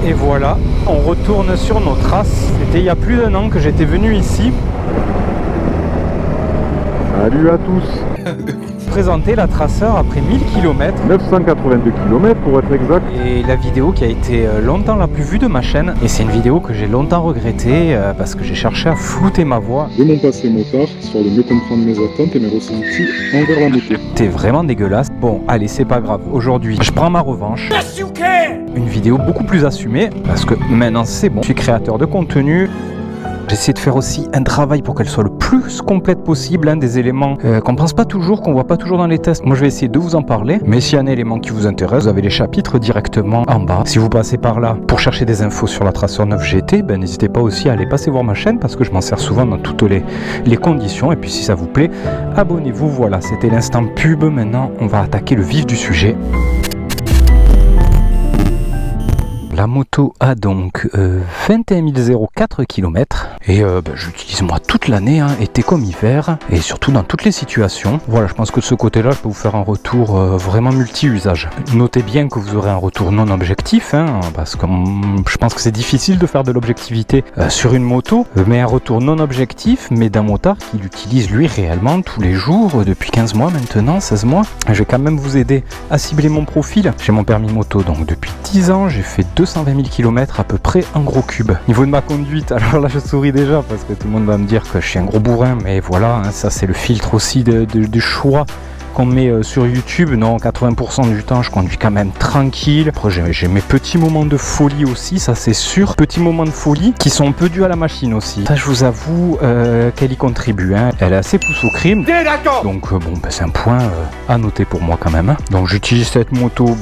Et voilà, on retourne sur nos traces. C'était il y a plus d'1 an que j'étais venu ici. Salut à tous. Présenter la traceur après 1000 km. 982 km pour être exact. Et la vidéo qui a été longtemps la plus vue de ma chaîne. Et c'est une vidéo que j'ai longtemps regrettée parce que j'ai cherché à flouter ma voix. De mon passé motard, histoire de mieux comprendre mes attentes et mes ressentis envers la moto. C'était vraiment dégueulasse. Bon, allez, c'est pas grave. Aujourd'hui, je prends ma revanche. Yes, you can. Une vidéo beaucoup plus assumée parce que maintenant c'est bon. Je suis créateur de contenu. J'essaie de faire aussi un travail pour qu'elle soit le plus complète possible, des éléments qu'on pense pas toujours, qu'on voit pas toujours dans les tests. Moi je vais essayer de vous en parler, mais s'il y a un élément qui vous intéresse, vous avez les chapitres directement en bas. Si vous passez par là pour chercher des infos sur la Tracer 9 GT, n'hésitez pas aussi à aller passer voir ma chaîne parce que je m'en sers souvent dans toutes les conditions. Et puis si ça vous plaît, abonnez-vous. Voilà, c'était l'instant pub. Maintenant on va attaquer le vif du sujet. La moto a donc 21 004 km et je l'utilise moi toute l'année, été comme hiver, et surtout dans toutes les situations. Voilà, je pense que de ce côté-là, je peux vous faire un retour vraiment multi-usage. Notez bien que vous aurez un retour non objectif, parce que je pense que c'est difficile de faire de l'objectivité sur une moto, mais un retour non objectif, mais d'un motard qui l'utilise lui réellement tous les jours, depuis 15 mois maintenant, 16 mois. Je vais quand même vous aider à cibler mon profil. J'ai mon permis moto donc depuis 10 ans, j'ai fait 220 000 km à peu près en gros cube. Niveau de ma conduite, alors là je souris déjà parce que tout le monde va me dire que je suis un gros bourrin, mais voilà, ça c'est le filtre aussi du choix qu'on met sur YouTube. Non, 80% du temps je conduis quand même tranquille. Après j'ai mes petits moments de folie aussi, ça c'est sûr. Petits moments de folie qui sont un peu dus à la machine aussi. Ça je vous avoue qu'elle y contribue. Elle est assez pousse au crime. Donc c'est un point à noter pour moi quand même. Donc j'utilise cette moto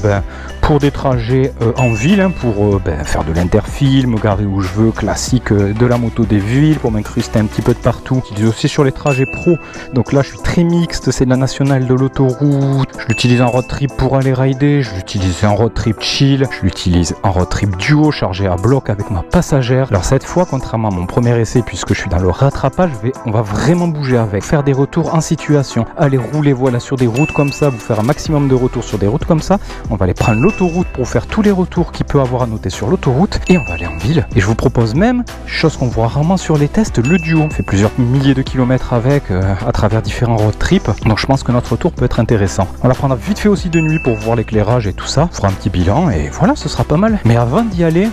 pour des trajets en ville, pour faire de l'interfile, me garer où je veux, classique de la moto des villes, pour m'incruster un petit peu de partout. J'utilise aussi sur les trajets pro. Donc là je suis très mixte, c'est de la nationale de l'autoroute. Je l'utilise en road trip pour aller rider, je l'utilise en road trip chill, je l'utilise en road trip duo chargé à bloc avec ma passagère. Alors cette fois, contrairement à mon premier essai, puisque je suis dans le rattrapage, on va vraiment bouger avec, faire des retours en situation, aller rouler sur des routes comme ça, vous faire un maximum de retours sur des routes comme ça. On va aller prendre l'autoroute pour faire tous les retours qu'il peut avoir à noter sur l'autoroute, et on va aller en ville. Et je vous propose même, chose qu'on voit rarement sur les tests, le duo. On fait plusieurs milliers de kilomètres avec à travers différents road trips, donc je pense que notre retour peut être intéressant. On la prendra vite fait aussi de nuit pour voir l'éclairage et tout ça, on fera un petit bilan et voilà, ce sera pas mal. Mais avant d'y aller,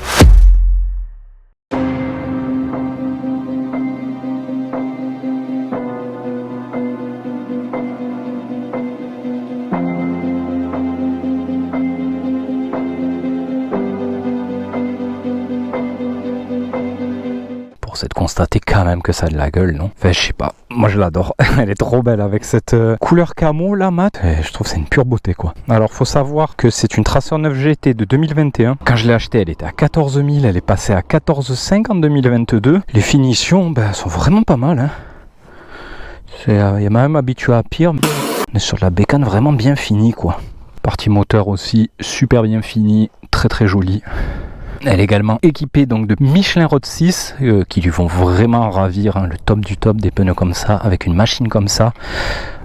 c'est de constater quand même que ça a de la gueule, non? Enfin, je sais pas, moi je l'adore. Elle est trop belle avec cette couleur camo là, mat. Et je trouve que c'est une pure beauté, quoi. Alors faut savoir que c'est une Tracer 9 GT de 2021. Quand je l'ai achetée, elle était à 14 000, elle est passée à 14,5 en 2022. Les finitions sont vraiment pas mal, il y a même habitué à pire. On est sur de la bécane vraiment bien finie, quoi. Partie moteur aussi super bien finie, très très jolie. Elle est également équipée donc de Michelin Road 6 qui lui vont vraiment ravir, le top du top des pneus comme ça, avec une machine comme ça.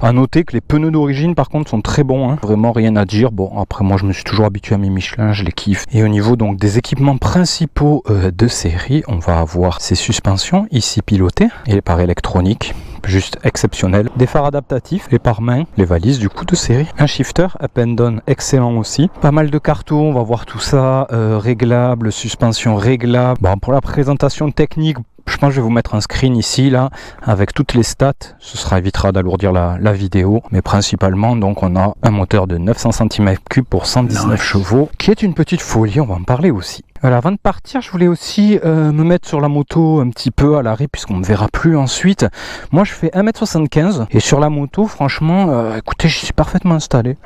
À noter que les pneus d'origine par contre sont très bons, vraiment rien à dire. Bon, après moi je me suis toujours habitué à mes Michelin, je les kiffe. Et au niveau donc des équipements principaux de série, on va avoir ces suspensions ici pilotées et par électronique. Juste exceptionnel. Des phares adaptatifs, les pare-mains, les valises du coup de série. Un shifter up and down excellent aussi. Pas mal de cartons, on va voir tout ça. Réglable, suspension réglable. Bon, pour la présentation technique, je pense que je vais vous mettre un screen ici là avec toutes les stats, ce évitera d'alourdir la vidéo, mais principalement donc on a un moteur de 900 cm3 pour 119 chevaux qui est une petite folie, on va en parler aussi. Alors avant de partir, je voulais aussi me mettre sur la moto un petit peu à l'arrêt puisqu'on ne verra plus ensuite. Moi je fais 1m75 et sur la moto franchement, écoutez, je suis parfaitement installé.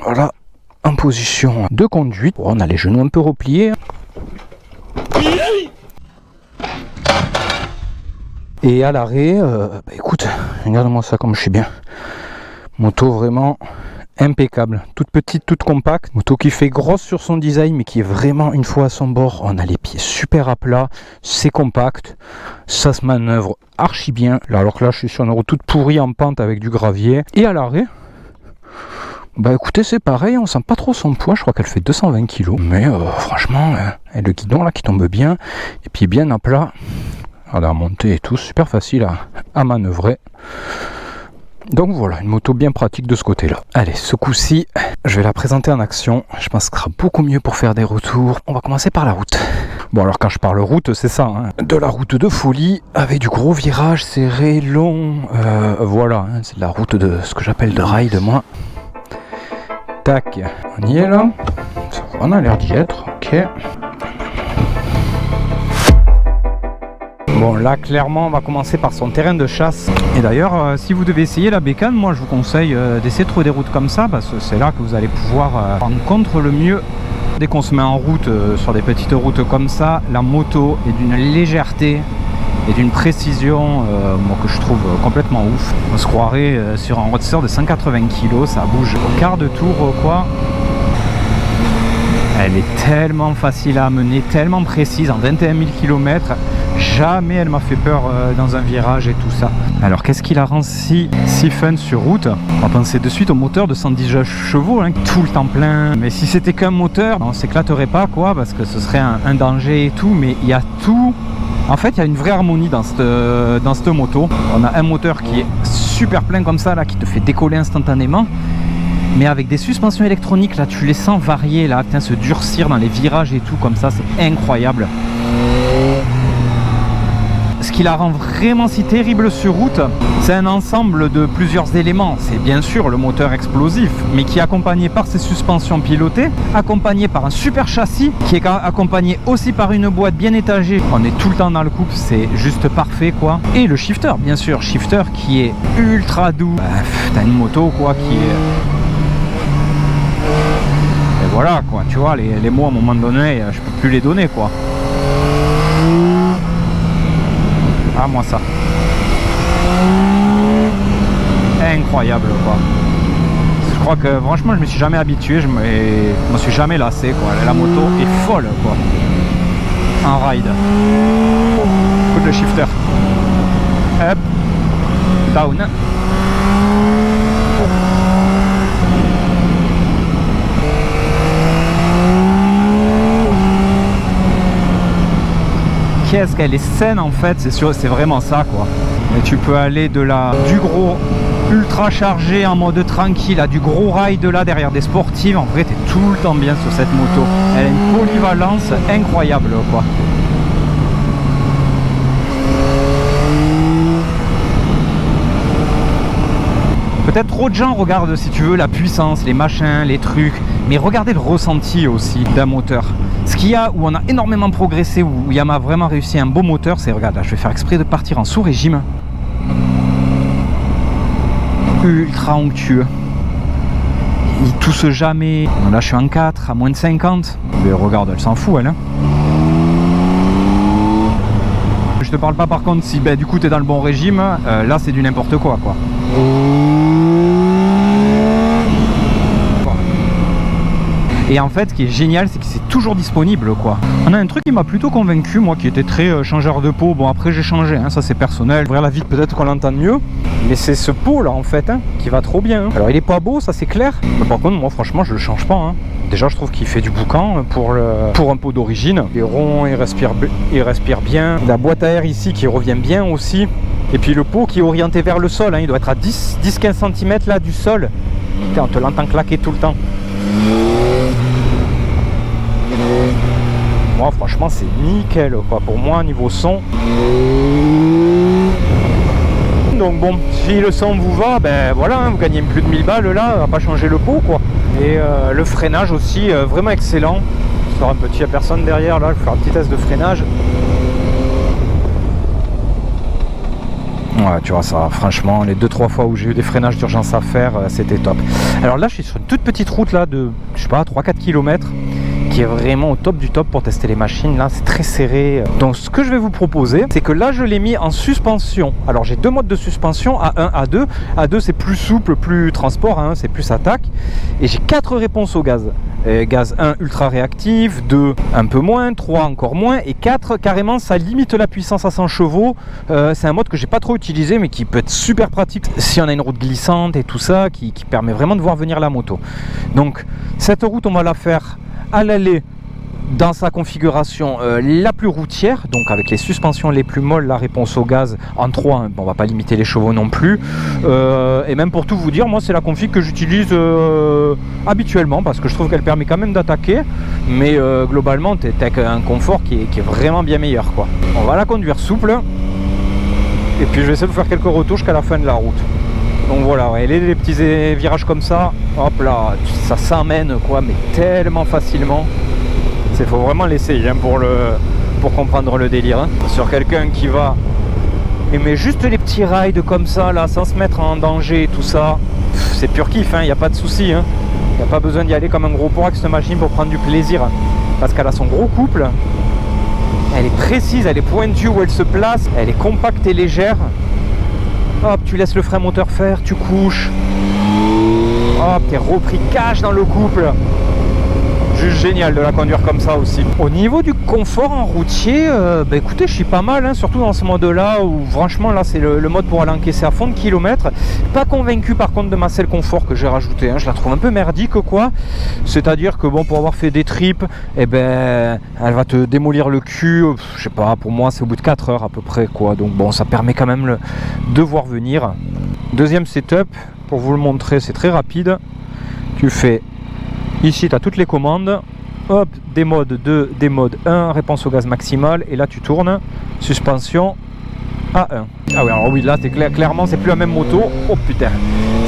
Voilà, en position de conduite. Bon, on a les genoux un peu repliés. Et à l'arrêt, écoute, regarde-moi ça comme je suis bien. Moto vraiment impeccable, toute petite, toute compacte, moto qui fait grosse sur son design mais qui est vraiment, une fois à son bord, on a les pieds super à plat, c'est compact, ça se manœuvre archi bien. Alors que là je suis sur une route toute pourrie en pente avec du gravier, et à l'arrêt Bah écoutez, c'est pareil, on sent pas trop son poids, je crois qu'elle fait 220 kg. Mais franchement, et le guidon là qui tombe bien, et puis bien à plat. À la montée et tout, super facile à manœuvrer. Donc voilà, une moto bien pratique de ce côté-là. Allez, ce coup-ci, je vais la présenter en action. Je pense que ce sera beaucoup mieux pour faire des retours. On va commencer par la route. Bon, alors quand je parle route, c'est ça, hein. De la route de folie, avec du gros virage serré, long. Voilà, hein, c'est de la route de ce que j'appelle de rail de moi. Tac, on y est là. Ça va, on a l'air d'y être, ok. Bon, là clairement on va commencer par son terrain de chasse. Et d'ailleurs si vous devez essayer la bécane, moi je vous conseille d'essayer de trouver des routes comme ça, parce que c'est là que vous allez pouvoir rencontrer le mieux. Dès qu'on se met en route sur des petites routes comme ça, la moto est d'une légèreté et d'une précision moi, que je trouve complètement ouf. On se croirait sur un roadster de 180 kg, ça bouge au quart de tour quoi. Elle est tellement facile à mener, tellement précise, en 21 000 km. Jamais elle m'a fait peur dans un virage et tout ça. Alors qu'est-ce qui la rend si fun sur route? On va penser de suite au moteur de 110 chevaux, hein, tout le temps plein. Mais si c'était qu'un moteur, on s'éclaterait pas quoi, parce que ce serait un danger et tout. Mais il y a tout. En fait, il y a une vraie harmonie dans cette moto. On a un moteur qui est super plein comme ça, là, qui te fait décoller instantanément. Mais avec des suspensions électroniques, là, tu les sens varier, là, se durcir dans les virages et tout, comme ça, c'est incroyable. Ce qui la rend vraiment si terrible sur route, c'est un ensemble de plusieurs éléments. C'est bien sûr le moteur explosif, mais qui est accompagné par ses suspensions pilotées, accompagné par un super châssis, qui est accompagné aussi par une boîte bien étagée. On est tout le temps dans le couple, c'est juste parfait quoi. Et le shifter, bien sûr, shifter qui est ultra doux. T'as une moto quoi qui est... Et voilà quoi, tu vois, les mots à un moment donné, je peux plus les donner quoi. Ah moi ça. Incroyable quoi. Je crois que franchement je me suis jamais habitué, je me suis jamais lassé quoi. La moto est folle quoi. En ride. Écoute le shifter. Up. Down. Qu'est-ce qu'elle est saine en fait, c'est sûr, c'est vraiment ça quoi. Et tu peux aller du gros ultra chargé en mode tranquille à du gros ride là derrière des sportives. En vrai t'es tout le temps bien sur cette moto. Elle a une polyvalence incroyable quoi. Peut-être trop de gens regardent si tu veux la puissance, les machins, les trucs, mais regardez le ressenti aussi d'un moteur. Ce qu'il y a où on a énormément progressé, où Yamaha a vraiment réussi un beau moteur, c'est, regarde là, je vais faire exprès de partir en sous-régime. Ultra onctueux. Il tousse jamais. Là je suis en 4, à moins de 50. Mais regarde, elle s'en fout elle. Hein. Je te parle pas par contre si du coup tu es dans le bon régime, là c'est du n'importe quoi. Et en fait, ce qui est génial, c'est que c'est toujours disponible, quoi. On a un truc qui m'a plutôt convaincu, moi, qui était très changeur de peau. Bon, après, j'ai changé, hein, ça c'est personnel. Ouvrir la vitre, peut-être qu'on l'entend mieux. Mais c'est ce pot, là, en fait, hein, qui va trop bien. Hein. Alors, il est pas beau, ça c'est clair. Mais par contre, moi, franchement, je le change pas. Hein. Déjà, je trouve qu'il fait du boucan pour un pot d'origine. Il est rond, il respire bien. La boîte à air ici qui revient bien aussi. Et puis le pot qui est orienté vers le sol, hein, il doit être à 10-15 cm là du sol. Putain, on te l'entend claquer tout le temps. Moi franchement c'est nickel quoi, pour moi niveau son. Donc bon, si le son vous va, ben voilà, hein, vous gagnez plus de 1000 balles là, on va pas changer le pot quoi. Et le freinage aussi, vraiment excellent. Je sors un petit, il n'y a personne derrière là, je vais faire un petit test de freinage. Ouais, tu vois ça, franchement, les 2-3 fois où j'ai eu des freinages d'urgence à faire, c'était top. Alors là, je suis sur une toute petite route là de, je sais pas, 3-4 km, qui est vraiment au top du top pour tester les machines. Là, c'est très serré. Donc, ce que je vais vous proposer, c'est que là, je l'ai mis en suspension. Alors, j'ai deux modes de suspension, A1, A2. A2, c'est plus souple, plus transport, hein, c'est plus attaque. Et j'ai 4 réponses au gaz. gaz 1 ultra réactif, 2 un peu moins, 3 encore moins, et 4 carrément ça limite la puissance à 100 chevaux. C'est un mode que j'ai pas trop utilisé mais qui peut être super pratique si on a une route glissante et tout ça, qui permet vraiment de voir venir la moto. Donc cette route on va la faire à l'aller dans sa configuration la plus routière, donc avec les suspensions les plus molles, la réponse au gaz en 3, hein, bon, on va pas limiter les chevaux non plus, et même pour tout vous dire, moi c'est la config que j'utilise habituellement, parce que je trouve qu'elle permet quand même d'attaquer, mais globalement tu as un confort qui est vraiment bien meilleur, quoi. On va la conduire souple, et puis je vais essayer de faire quelques retours jusqu'à la fin de la route. Donc voilà, ouais, les petits virages comme ça, hop là, ça s'emmène quoi, mais tellement facilement. Il faut vraiment l'essayer hein, pour comprendre le délire. Hein. Sur quelqu'un qui va aimer juste les petits rides comme ça, là, sans se mettre en danger et tout ça, c'est pur kiff, il n'y a pas de souci. Hein. Il n'y a pas besoin d'y aller comme un gros porc avec cette machine pour prendre du plaisir. Parce qu'elle a son gros couple, elle est précise, elle est pointue où elle se place, elle est compacte et légère. Hop, tu laisses le frein moteur faire, tu couches. Hop, t'es repris cash dans le couple. Juste génial de la conduire comme ça aussi. Au niveau du confort en routier, écoutez, je suis pas mal, hein, surtout dans ce mode là où franchement là c'est le mode pour aller encaisser à fond de kilomètres. Pas convaincu par contre de ma selle confort que j'ai rajouté, hein, je la trouve un peu merdique quoi. C'est-à-dire que bon, pour avoir fait des trips, elle va te démolir le cul, je sais pas, pour moi c'est au bout de 4 heures à peu près quoi. Donc bon, ça permet quand même de voir venir. Deuxième setup, pour vous le montrer, c'est très rapide. Tu fais ici, tu as toutes les commandes, hop, des modes 2, des modes 1, réponse au gaz maximal, et là tu tournes, suspension A1. Ah oui, alors oui, là c'est clairement, c'est plus la même moto, oh putain,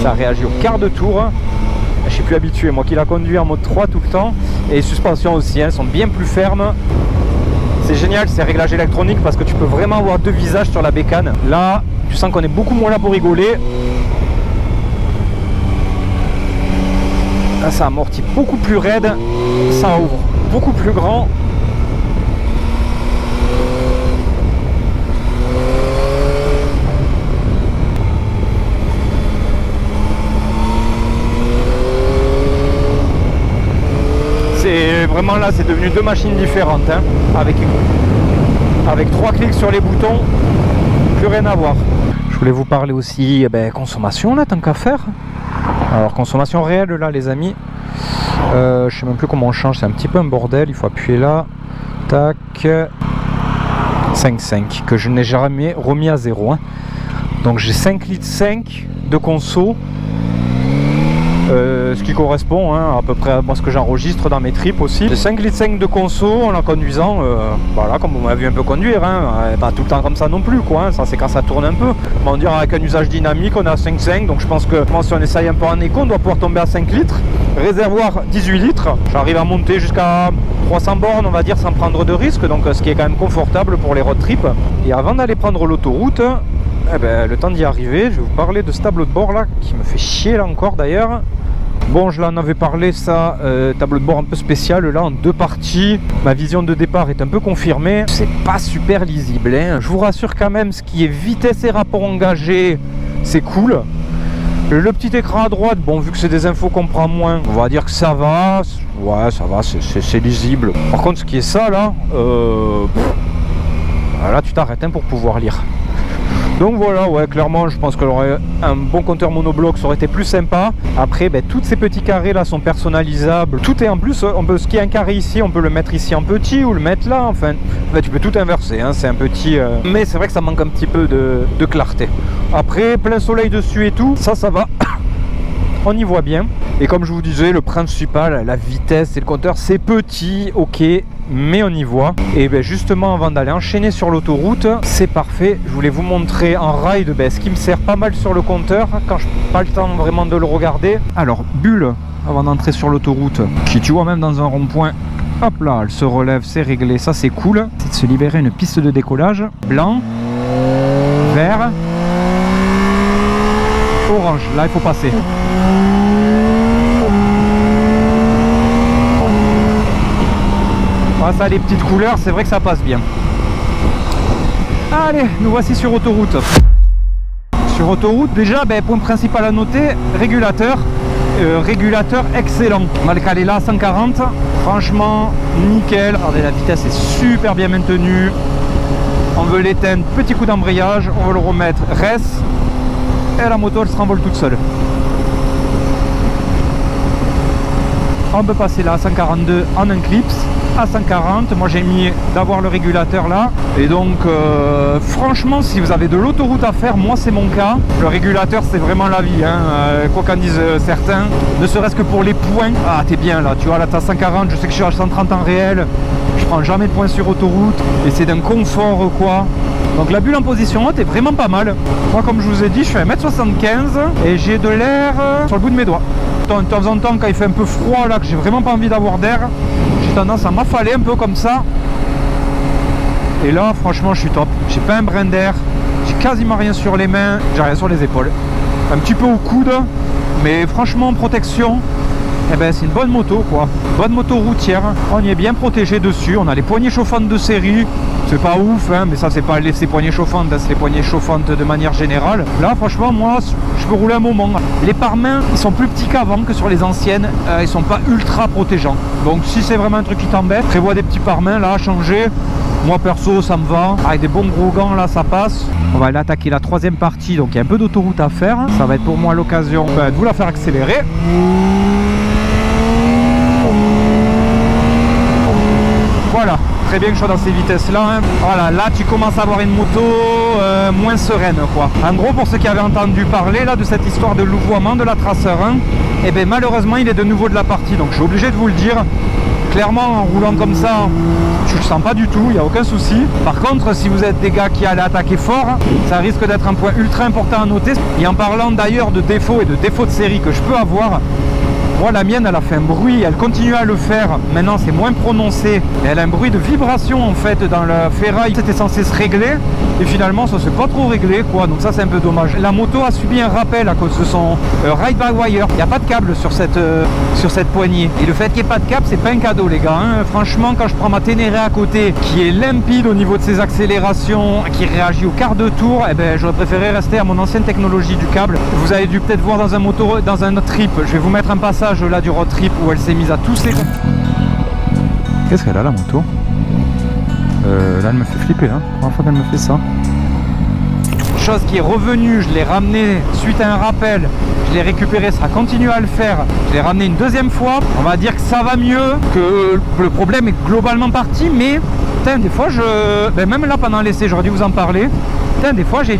ça réagit au quart de tour, je suis plus habitué, moi qui la conduis en mode 3 tout le temps, et les suspensions aussi, elles sont bien plus fermes. C'est génial ces réglages électroniques parce que tu peux vraiment avoir deux visages sur la bécane. Là, tu sens qu'on est beaucoup moins là pour rigoler. Là, ça amortit beaucoup plus raide, ça ouvre beaucoup plus grand. C'est vraiment là, c'est devenu deux machines différentes, hein, avec 3 clics sur les boutons, plus rien à voir. Je voulais vous parler aussi consommation là, tant qu'à faire. Alors consommation réelle là les amis, je sais même plus comment on change, c'est un petit peu un bordel, il faut appuyer là, tac, 5,5 que je n'ai jamais remis à 0 hein. Donc j'ai 5 litres 5 de conso, ce qui correspond hein, à peu près à ce que j'enregistre dans mes trips aussi. J'ai 5 litres 5 de conso en la conduisant, voilà, comme vous m'avez vu un peu conduire, hein, pas tout le temps comme ça non plus quoi, hein, ça c'est quand ça tourne un peu. On dirait avec un usage dynamique on est à 5,5, donc je pense que si on essaye un peu en éco on doit pouvoir tomber à 5 litres. Réservoir 18 litres, j'arrive à monter jusqu'à 300 bornes on va dire sans prendre de risque, donc ce qui est quand même confortable pour les road trips. Et avant d'aller prendre l'autoroute, le temps d'y arriver, je vais vous parler de ce tableau de bord là qui me fait chier là encore d'ailleurs. Bon, je l'en avais parlé ça, tableau de bord un peu spécial là en 2 parties. Ma vision de départ est un peu confirmée. C'est pas super lisible, hein. Je vous rassure quand même, ce qui est vitesse et rapport engagé, c'est cool. Le petit écran à droite, bon, vu que c'est des infos qu'on prend moins, on va dire que ça va. Ouais, ça va, c'est lisible. Par contre, ce qui est ça là, là tu t'arrêtes hein, pour pouvoir lire. Donc voilà, ouais, clairement, je pense que un bon compteur monobloc, ça aurait été plus sympa. Après, tous ces petits carrés là sont personnalisables. Tout est en plus, ce qui est un carré ici, on peut le mettre ici en petit ou le mettre là. Enfin, tu peux tout inverser, hein, c'est un petit... Mais c'est vrai que ça manque un petit peu de clarté. Après, plein soleil dessus et tout, ça va. On y voit bien. Et comme je vous disais, le principal, la vitesse et le compteur, c'est petit, ok, mais on y voit. Et justement, avant d'aller enchaîner sur l'autoroute, c'est parfait. Je voulais vous montrer en ride ce qui me sert pas mal sur le compteur quand je n'ai pas le temps vraiment de le regarder. Alors, bulle, avant d'entrer sur l'autoroute, qui tu vois même dans un rond-point, hop là, elle se relève, c'est réglé, ça c'est cool. C'est de se libérer une piste de décollage. Blanc, vert, orange, là il faut passer. Voilà, ça les petites couleurs, c'est vrai que ça passe bien. Allez, nous voici sur autoroute. Sur autoroute, déjà, point principal à noter, régulateur. régulateur excellent. On va le caler là à 140. Franchement, nickel. Regardez, la vitesse est super bien maintenue. On veut l'éteindre, petit coup d'embrayage. On veut le remettre, reste. Et la moto, elle se renvole toute seule. On peut passer là à 142 en un clips, à 140. Moi j'ai mis d'avoir le régulateur là. Et donc franchement, si vous avez de l'autoroute à faire, moi c'est mon cas. Le régulateur c'est vraiment la vie, hein. Quoi qu'en disent certains. Ne serait-ce que pour les points. Ah t'es bien là, tu vois là t'as 140, je sais que je suis à 130 en réel. Je prends jamais de points sur autoroute. Et c'est d'un confort quoi. Donc la bulle en position haute est vraiment pas mal. Moi comme je vous ai dit, je fais 1m75 et j'ai de l'air sur le bout de mes doigts. De temps en temps quand il fait un peu froid là, que j'ai vraiment pas envie d'avoir d'air, j'ai tendance à m'affaler un peu comme ça. Et là franchement je suis top. J'ai pas un brin d'air, j'ai quasiment rien sur les mains, j'ai rien sur les épaules. Un petit peu au coude, mais franchement protection. Eh ben c'est une bonne moto quoi, bonne moto routière, on y est bien protégé dessus, on a les poignées chauffantes de série, c'est pas ouf hein, mais ça c'est pas ces poignées chauffantes, c'est les poignées chauffantes de manière générale. Là franchement moi je peux rouler un moment. Les pare-mains ils sont plus petits qu'avant que sur les anciennes, ils sont pas ultra protégeants. Donc si c'est vraiment un truc qui t'embête, prévois des petits pare-mains là à changer. Moi perso ça me va, avec des bons gros gants là ça passe. On va aller attaquer la troisième partie, donc il y a un peu d'autoroute à faire. Ça va être pour moi l'occasion de vous la faire accélérer. Voilà, très bien que je sois dans ces vitesses-là. Hein. Voilà, là tu commences à avoir une moto moins sereine, quoi. En gros, pour ceux qui avaient entendu parler là de cette histoire de louvoiement de la Tracer 1, et bien malheureusement, il est de nouveau de la partie. Donc je suis obligé de vous le dire. Clairement, en roulant comme ça, je le sens pas du tout, il n'y a aucun souci. Par contre, si vous êtes des gars qui allaient attaquer fort, ça risque d'être un point ultra important à noter. Et en parlant d'ailleurs de défauts et de défauts de série que je peux avoir, moi la mienne elle a fait un bruit, elle continue à le faire, maintenant c'est moins prononcé, elle a un bruit de vibration en fait dans le ferraille, c'était censé se régler et finalement ça s'est pas trop réglé quoi, donc ça c'est un peu dommage. La moto a subi un rappel à cause de son ride by wire, il n'y a pas de câble sur cette poignée et le fait qu'il n'y ait pas de câble c'est pas un cadeau les gars, hein. Franchement quand je prends ma Ténéré à côté qui est limpide au niveau de ses accélérations, qui réagit au quart de tour, eh ben j'aurais préféré rester à mon ancienne technologie du câble. Vous avez dû peut-être voir dans un autre trip, je vais vous mettre un passage là du road trip où elle s'est mise à tousser. Qu'est-ce qu'elle a la moto là elle me fait flipper hein. La première fois qu'elle me fait ça. Chose qui est revenue, je l'ai ramené suite à un rappel, je l'ai récupéré, ça continue à le faire, je l'ai ramené une deuxième fois, on va dire que ça va mieux, que le problème est globalement parti, mais putain, des fois même là pendant l'essai j'aurais dû vous en parler. Putain, des fois j'ai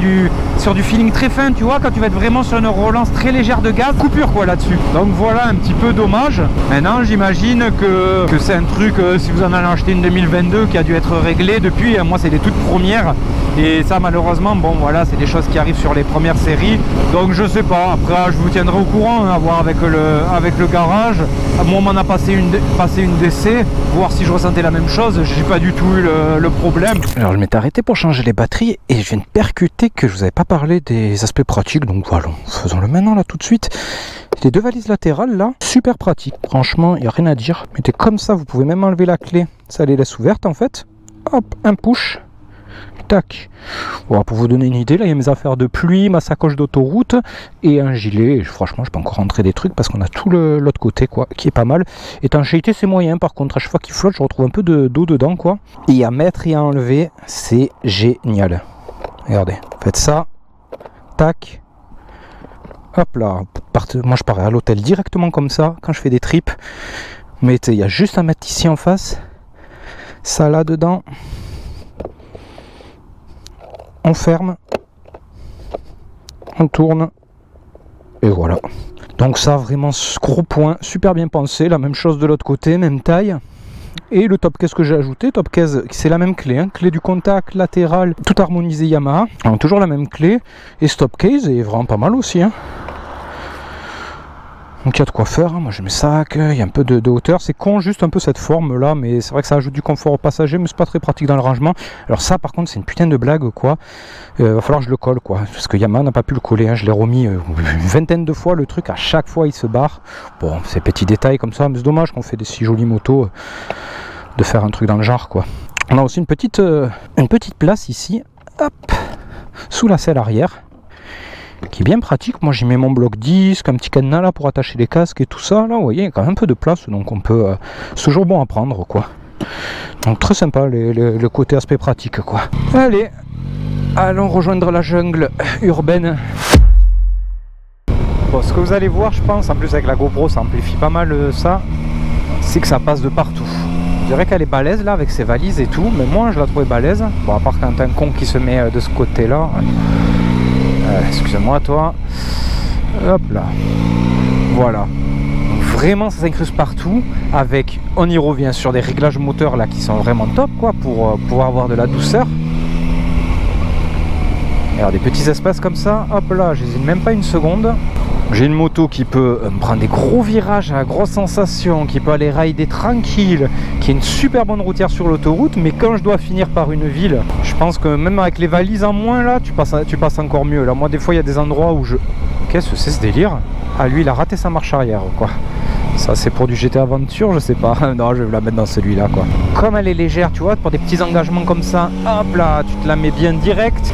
sur du feeling très fin, tu vois, quand tu vas être vraiment sur une relance très légère de gaz, coupure quoi là-dessus. Donc voilà, un petit peu dommage. Maintenant j'imagine que c'est un truc, si vous en avez acheté une 2022 qui a dû être réglé depuis, moi c'est les toutes premières. Et ça malheureusement, bon voilà, c'est des choses qui arrivent sur les premières séries. Donc je sais pas, après je vous tiendrai au courant, hein, à voir avec le garage. Moi on m'en a passé une d'essai, voir si je ressentais la même chose, j'ai pas du tout eu le problème. Alors je m'étais arrêté pour changer les batteries et je viens de percuter que je vous avais pas parlé des aspects pratiques, donc voilà, faisons-le maintenant là tout de suite. Les deux valises latérales là, super pratique, franchement il n'y a rien à dire. Mettez comme ça, vous pouvez même enlever la clé, ça les laisse ouvertes en fait. Hop, un push. Tac. Voilà, pour vous donner une idée, là il y a mes affaires de pluie, ma sacoche d'autoroute et un gilet. Et franchement, je peux encore rentrer des trucs parce qu'on a tout l'autre côté quoi, qui est pas mal. Étanchéité, c'est moyen. Par contre, à chaque fois qu'il flotte, je retrouve un peu d'eau dedans quoi. Et à mettre et à enlever, c'est génial. Regardez, faites ça. Tac. Hop là. Moi, je pars à l'hôtel directement comme ça quand je fais des trips. Mais il y a juste à mettre ici en face. Ça là dedans. On ferme, on tourne, et voilà. Donc ça, vraiment, gros point, super bien pensé. La même chose de l'autre côté, même taille. Et le top case que j'ai ajouté, top case, c'est la même clé, hein, clé du contact, latéral, tout harmonisé Yamaha. Alors, toujours la même clé, et ce top case est vraiment pas mal aussi. Hein. Donc il y a de quoi faire, hein. Moi j'ai mes sacs, il y a un peu de hauteur, c'est con juste un peu cette forme là, mais c'est vrai que ça ajoute du confort aux passagers, mais c'est pas très pratique dans le rangement. Alors ça par contre c'est une putain de blague quoi, va falloir que je le colle quoi, parce que Yamaha n'a pas pu le coller, hein. Je l'ai remis une vingtaine de fois, le truc à chaque fois il se barre. Bon c'est petits détails comme ça, mais c'est dommage qu'on fait des si jolies motos, de faire un truc dans le genre quoi. On a aussi une petite place ici, hop, sous la selle arrière. qui est bien pratique. Moi j'y mets mon bloc disque, un petit cadenas là pour attacher les casques et tout ça. Là vous voyez, il y a quand même un peu de place, donc on peut... c'est toujours bon à prendre quoi. Donc très sympa le côté aspect pratique quoi. Allez, allons rejoindre la jungle urbaine. Bon, ce que vous allez voir, je pense, en plus avec la GoPro, ça amplifie pas mal ça, c'est que ça passe de partout. Je dirais qu'elle est balèze là avec ses valises et tout, mais moi je la trouvais balèze. Bon, à part quand t'as un con qui se met de ce côté là. Excuse-moi toi. Hop là. Voilà. Donc, vraiment ça s'incruste partout avec, on y revient sur des réglages moteurs là qui sont vraiment top quoi pour pouvoir avoir de la douceur. Alors des petits espaces comme ça, hop là, j'hésite même pas une seconde. J'ai une moto qui peut me prendre des gros virages à grosse sensation, qui peut aller rider tranquille, qui est une super bonne routière sur l'autoroute, mais quand je dois finir par une ville, je pense que même avec les valises en moins là, tu passes encore mieux. Là moi des fois il y a des endroits où je... Qu'est-ce que c'est ce délire? Ah lui il a raté sa marche arrière quoi. Ça c'est pour du GT Aventure, je sais pas. Non, je vais la mettre dans celui-là quoi. Comme elle est légère, tu vois, pour des petits engagements comme ça, hop là, tu te la mets bien direct.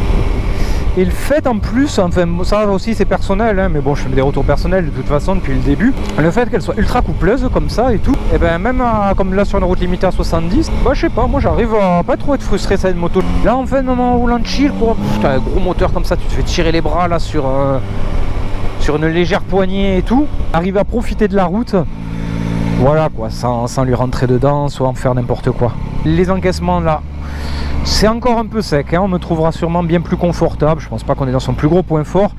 Et le fait en plus, enfin ça aussi c'est personnel, hein, mais bon je fais des retours personnels de toute façon depuis le début. Le fait qu'elle soit ultra coupleuse comme ça et tout, et ben même comme là sur une route limitée à 70, bah je sais pas, moi j'arrive à pas trop être frustré ça une moto. Là en fait moment roulant chill, quoi, t'as un gros moteur comme ça, tu te fais tirer les bras là sur une légère poignée et tout, arriver à profiter de la route. Voilà quoi, sans lui rentrer dedans, soit en faire n'importe quoi. Les encaissements là, c'est encore un peu sec, hein. On me trouvera sûrement bien plus confortable. Je pense pas qu'on est dans son plus gros point fort.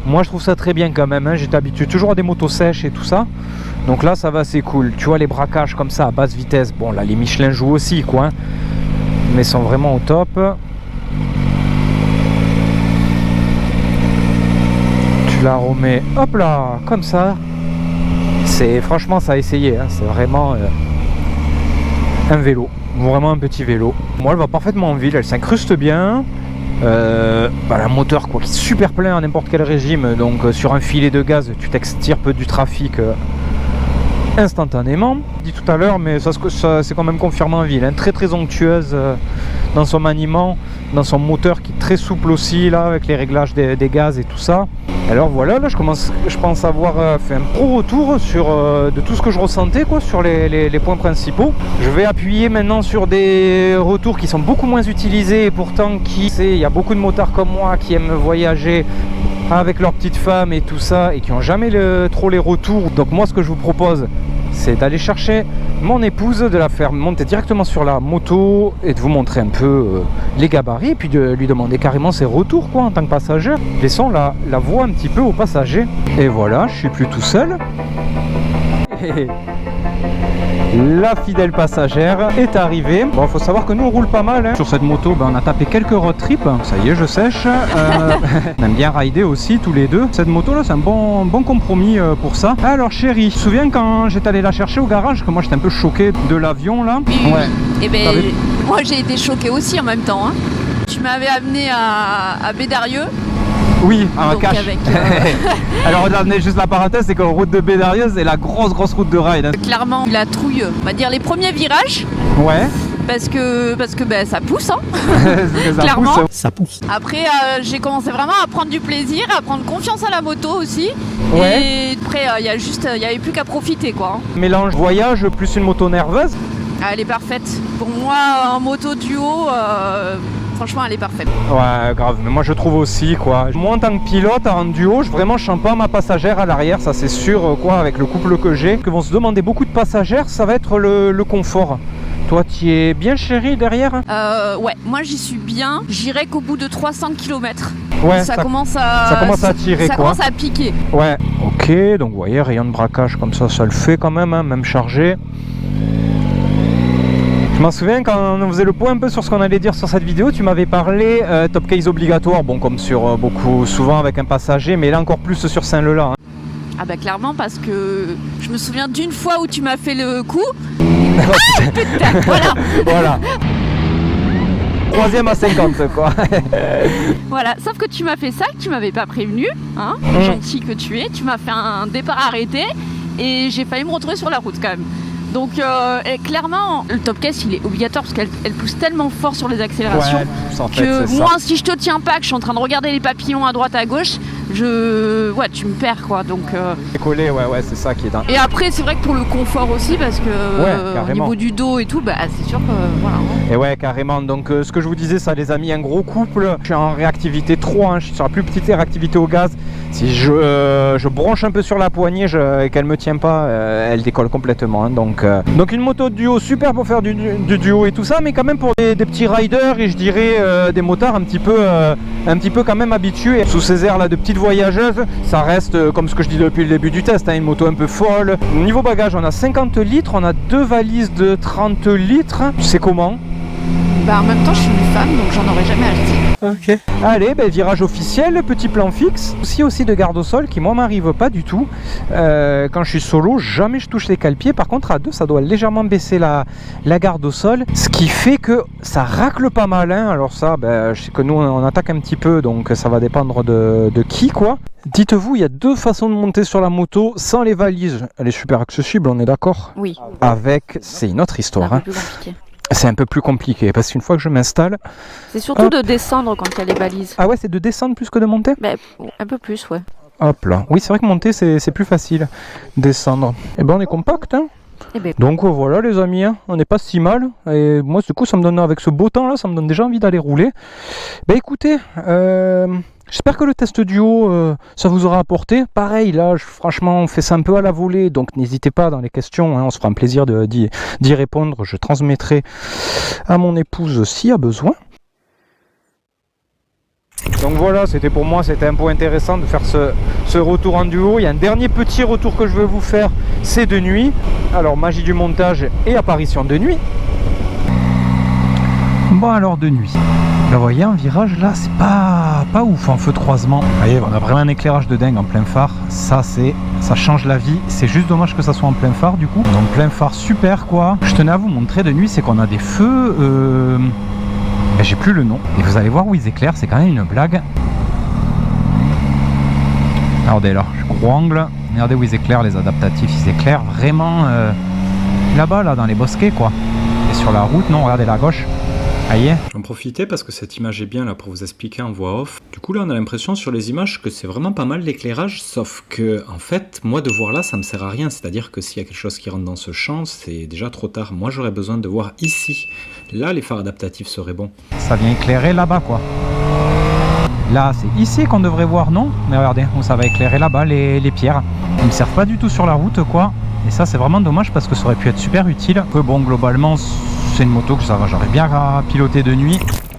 Moi je trouve ça très bien quand même, hein. J'étais habitué toujours à des motos sèches et tout ça. Donc là ça va, c'est cool. Tu vois les braquages comme ça à basse vitesse. Bon là les Michelin jouent aussi quoi, hein. Mais sont vraiment au top. Tu la remets, hop là, comme ça. C'est franchement ça a essayé, hein. C'est vraiment un vélo. Vraiment un petit vélo. Moi elle va parfaitement en ville, elle s'incruste bien. La moteur quoi, qui est super plein à n'importe quel régime. Donc sur un filet de gaz tu t'extirpes du trafic instantanément. Dit tout à l'heure, mais ça c'est quand même confirmé en ville, hein. Très très onctueuse dans son maniement, dans son moteur qui est très souple aussi là avec les réglages des gaz et tout ça. Alors voilà, là je pense avoir fait un pro retour sur de tout ce que je ressentais quoi, sur les points principaux. Je vais appuyer maintenant sur des retours qui sont beaucoup moins utilisés et pourtant il y a beaucoup de motards comme moi qui aiment voyager avec leurs petites femmes et tout ça et qui n'ont jamais trop les retours. Donc moi ce que je vous propose, c'est d'aller chercher mon épouse, de la faire monter directement sur la moto et de vous montrer un peu les gabarits et puis de lui demander carrément ses retours quoi en tant que passager. Laissons la voix un petit peu aux passagers. Et voilà, je suis plus tout seul. La fidèle passagère est arrivée. Bon, faut savoir que nous on roule pas mal, hein. Sur cette moto, on a tapé quelques road trips. Ça y est, je sèche. On aime bien rider aussi tous les deux. Cette moto là, c'est un bon compromis pour ça. Alors chérie, tu te souviens quand j'étais allé la chercher au garage, que moi j'étais un peu choqué de l'avion là? Oui, ouais. Et ben moi j'ai été choquée aussi en même temps, hein. Tu m'avais amené à Bédarieux. Oui, un cache. Avec, Alors on a amené juste la parenthèse, c'est que la route de Bédarieux, c'est la grosse route de ride, hein. Clairement la trouille, on va dire les premiers virages. Ouais. Parce que ça pousse, hein. Ça clairement. pousse. Ça pousse. Après j'ai commencé vraiment à prendre du plaisir, à prendre confiance à la moto aussi. Ouais. Et après il y avait plus qu'à profiter quoi, hein. Mélange voyage plus une moto nerveuse. Elle est parfaite. Pour moi en moto duo, franchement elle est parfaite. Ouais grave, mais moi je trouve aussi quoi. Moi en tant que pilote en duo, je sens pas ma passagère à l'arrière, ça c'est sûr quoi, avec le couple que j'ai. Que vont se demander beaucoup de passagères, ça va être le confort. Toi tu es bien chérie derrière? Ouais, moi j'y suis bien. J'irai qu'au bout de 300 km. Ouais, ça commence à tirer ça quoi. commence à piquer. Ouais, ok, donc vous voyez, rayon de braquage comme ça le fait quand même, hein, même chargé. Je m'en souviens quand on faisait le point un peu sur ce qu'on allait dire sur cette vidéo, tu m'avais parlé top case obligatoire, bon comme sur souvent avec un passager, mais là encore plus sur Saint-Leu-là, hein. Ah bah clairement parce que je me souviens d'une fois où tu m'as fait le coup. Ah putain, Voilà. Troisième à 50 quoi. Voilà, sauf que tu m'as fait ça, que tu m'avais pas prévenu, hein, gentil que tu es, tu m'as fait un départ arrêté et j'ai failli me retrouver sur la route quand même. Donc clairement, le top case il est obligatoire parce qu'elle pousse tellement fort sur les accélérations, ouais, en fait, que moi si je te tiens pas, que je suis en train de regarder les papillons à droite à gauche, ouais, tu me perds quoi. Donc. Collé, ouais, c'est ça qui est dingue. Et après, c'est vrai que pour le confort aussi, parce que au niveau du dos et tout, bah c'est sûr que voilà. Et ouais, carrément. Donc, ce que je vous disais, ça, les amis, un gros couple. Je suis en réactivité 3, hein, je suis sur la plus petite réactivité au gaz. Si je bronche un peu sur la poignée et qu'elle me tient pas, elle décolle complètement. Hein, donc une moto de duo, super pour faire du duo et tout ça, mais quand même pour des petits riders et je dirais des motards un petit peu quand même habitués. Sous ces airs là de petites voyageuses, ça reste comme ce que je dis depuis le début du test, hein, une moto un peu folle. Niveau bagage, on a 50 litres, on a 2 valises de 30 litres. C'est comment? Bah en même temps je suis une femme donc j'en aurais jamais acheté. Ok. Allez, virage officiel, petit plan fixe. Aussi de garde au sol qui moi m'arrive pas du tout. Quand je suis solo, jamais je touche les cale-pieds. Par contre à deux, ça doit légèrement baisser la garde au sol. Ce qui fait que ça racle pas mal. Hein. Alors ça, je sais que nous on attaque un petit peu, donc ça va dépendre de qui quoi. Dites-vous, il y a 2 façons de monter sur la moto sans les valises. Elle est super accessible, on est d'accord? Oui. Avec, c'est une autre histoire. Un peu plus compliqué. C'est un peu plus compliqué parce qu'une fois que je m'installe... C'est surtout de descendre quand il y a les balises. Ah ouais, c'est de descendre plus que de monter? Un peu plus, ouais. Hop là. Oui, c'est vrai que monter, c'est plus facile. Descendre. Et on est compact, hein. Donc voilà les amis, hein, on n'est pas si mal. Et moi, du coup, ça me donne, avec ce beau temps là, ça me donne déjà envie d'aller rouler. Écoutez... J'espère que le test duo, ça vous aura apporté. Pareil, là, franchement, on fait ça un peu à la volée, donc n'hésitez pas dans les questions, hein, on se fera un plaisir d'y répondre. Je transmettrai à mon épouse s'il y a besoin. Donc voilà, pour moi, c'était un point intéressant de faire ce retour en duo. Il y a un dernier petit retour que je veux vous faire, c'est de nuit. Alors, magie du montage et apparition de nuit. Bon alors de nuit. Là vous voyez un virage là c'est pas ouf en feu de croisement. Vous voyez on a vraiment un éclairage de dingue en plein phare. Ça change la vie. C'est juste dommage que ça soit en plein phare du coup. Donc plein phare super quoi. Je tenais à vous montrer de nuit c'est qu'on a des feux j'ai plus le nom. Et vous allez voir où ils éclairent, c'est quand même une blague. Regardez là, je gros angle. Regardez où ils éclairent les adaptatifs. Ils éclairent vraiment là-bas là dans les bosquets quoi. Et sur la route non regardez la gauche. J'en profitais parce que cette image est bien là pour vous expliquer en voix off. Du coup là on a l'impression sur les images que c'est vraiment pas mal l'éclairage, sauf que en fait moi de voir là ça me sert à rien, c'est-à-dire que s'il y a quelque chose qui rentre dans ce champ c'est déjà trop tard. Moi j'aurais besoin de voir ici, là les phares adaptatifs seraient bons. Ça vient éclairer là-bas quoi. Là c'est ici qu'on devrait voir non? Mais regardez, ça va éclairer là-bas les pierres. Ils ne servent pas du tout sur la route quoi. Et ça c'est vraiment dommage parce que ça aurait pu être super utile. Bon globalement c'est une moto que j'aurais bien piloté de nuit.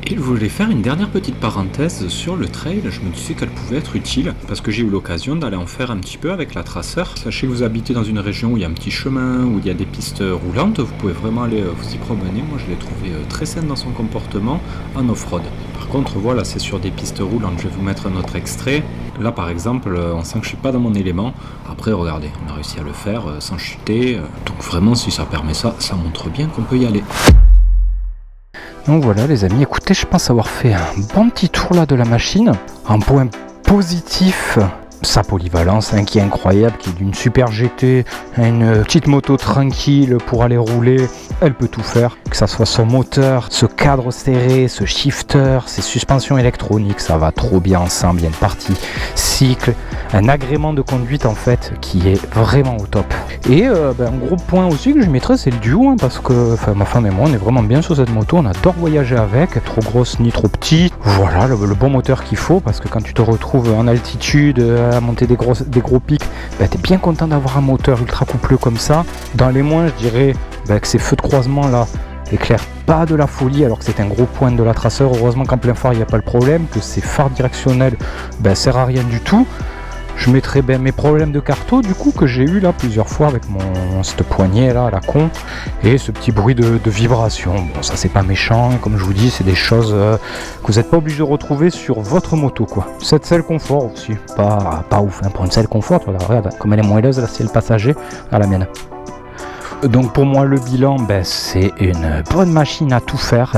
Et je voulais faire une dernière petite parenthèse sur le trail, je me disais qu'elle pouvait être utile parce que j'ai eu l'occasion d'aller en faire un petit peu avec la Tracer. Sachez que vous habitez dans une région où il y a un petit chemin, où il y a des pistes roulantes, vous pouvez vraiment aller vous y promener. Moi je l'ai trouvé très saine dans son comportement en off-road. Par contre voilà, c'est sur des pistes roulantes, je vais vous mettre un autre extrait. Là par exemple, on sent que je suis pas dans mon élément. Après regardez, on a réussi à le faire sans chuter. Donc vraiment si ça permet ça, ça montre bien qu'on peut y aller. Donc voilà les amis, écoutez, je pense avoir fait un bon petit tour là de la machine. Un point positif, sa polyvalence qui est incroyable, qui est d'une super GT, une petite moto tranquille pour aller rouler. Elle peut tout faire, que ça soit son moteur, ce cadre serré, ce shifter, ses suspensions électroniques, ça va trop bien ensemble. Il y a une partie cycle, un agrément de conduite en fait qui est vraiment au top. Et un gros point aussi que je mettrais c'est le duo parce que ma femme et moi on est vraiment bien sur cette moto, on adore voyager avec, trop grosse ni trop petite. Voilà le bon moteur qu'il faut parce que quand tu te retrouves en altitude à monter des gros pics, t'es bien content d'avoir un moteur ultra coupleux comme ça. Dans les moins je dirais que ces feux de croisement là éclairent pas de la folie alors que c'est un gros point de la Tracer. Heureusement qu'en plein phare il n'y a pas le problème, que ces phares directionnels sert à rien du tout. Je mettrai mes problèmes de carto du coup que j'ai eu là plusieurs fois avec cette poignée là à la con et ce petit bruit de vibration. Bon ça c'est pas méchant, comme je vous dis c'est des choses que vous n'êtes pas obligé de retrouver sur votre moto quoi. Cette selle confort aussi, pas ouf pour une selle confort, regarde comme elle est moelleuse là c'est le passager à la mienne. Donc pour moi le bilan c'est une bonne machine à tout faire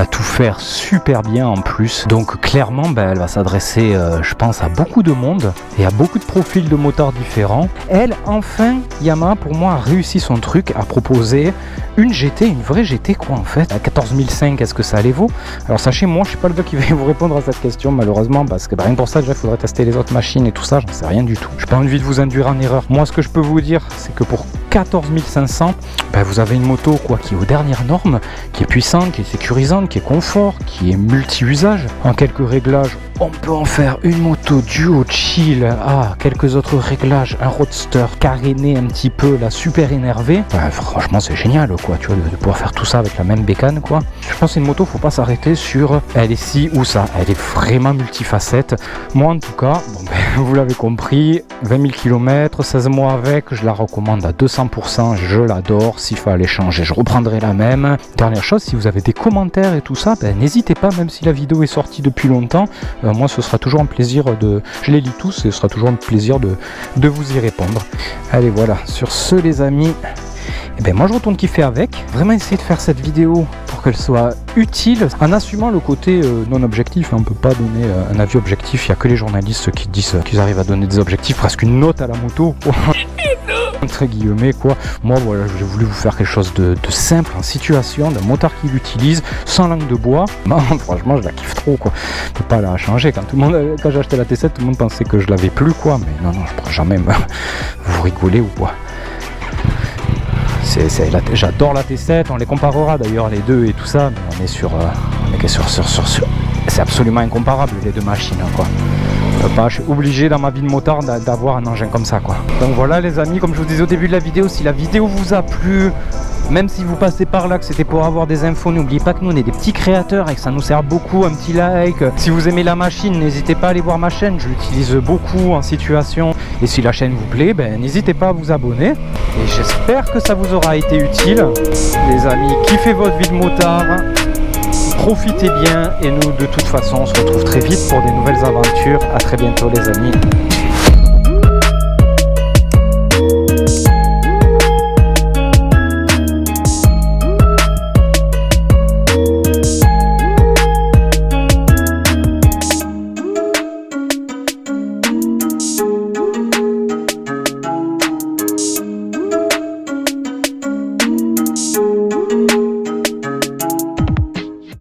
super bien en plus. Donc clairement elle va s'adresser je pense à beaucoup de monde et à beaucoup de profils de motards différents. Elle enfin Yamaha pour moi a réussi son truc à proposer une GT, une vraie GT quoi en fait. À 14 500, est-ce que ça les vaut? Alors sachez, moi je suis pas le gars qui va vous répondre à cette question malheureusement, parce que rien que pour ça déjà il faudrait tester les autres machines et tout ça, j'en sais rien du tout. J'ai pas envie de vous induire en erreur. Moi ce que je peux vous dire, c'est que pour 14 500, vous avez une moto quoi qui est aux dernières normes, qui est puissante, qui est sécurisante, qui est confort, qui est multi-usage. En quelques réglages, on peut en faire une moto duo chill. Ah, quelques autres réglages, un roadster caréné un petit peu, là, super énervé. Franchement, c'est génial, quoi, tu vois, de pouvoir faire tout ça avec la même bécane, quoi. Je pense que c'est une moto, faut pas s'arrêter sur elle est ci ou ça. Elle est vraiment multifacette. Moi, en tout cas, vous l'avez compris, 20 000 km, 16 mois avec, je la recommande à 200%, je l'adore. S'il fallait changer, je reprendrai la même. Dernière chose, si vous avez des commentaires et tout ça, n'hésitez pas, même si la vidéo est sortie depuis longtemps, moi ce sera toujours un plaisir je les lis tous et ce sera toujours un plaisir de vous y répondre. Allez voilà, sur ce les amis, moi je retourne kiffer avec, vraiment essayer de faire cette vidéo pour qu'elle soit utile, en assumant le côté non objectif, on peut pas donner un avis objectif, il n'y a que les journalistes qui disent qu'ils arrivent à donner des objectifs, presque une note à la moto. Entre guillemets quoi. Moi voilà, j'ai voulu vous faire quelque chose de simple en situation, d'un motard qui l'utilise, sans langue de bois. Franchement je la kiffe trop quoi. Je peux pas la changer. Quand j'ai acheté la T7, tout le monde pensait que je l'avais plus quoi, mais non, je pourrais jamais vous rigoler ou quoi. J'adore la T7, on les comparera d'ailleurs les deux et tout ça, mais on est sur c'est absolument incomparable les deux machines quoi. Je suis obligé dans ma vie de motard d'avoir un engin comme ça quoi. Donc voilà les amis, comme je vous disais au début de la vidéo, si la vidéo vous a plu, même si vous passez par là que c'était pour avoir des infos, n'oubliez pas que nous on est des petits créateurs et que ça nous sert beaucoup, un petit like. Si vous aimez la machine, n'hésitez pas à aller voir ma chaîne, je l'utilise beaucoup en situation. Et si la chaîne vous plaît, n'hésitez pas à vous abonner. Et j'espère que ça vous aura été utile. Les amis, kiffez votre vie de motard, profitez bien et nous de toute façon on se retrouve très vite pour des nouvelles aventures. À très bientôt les amis.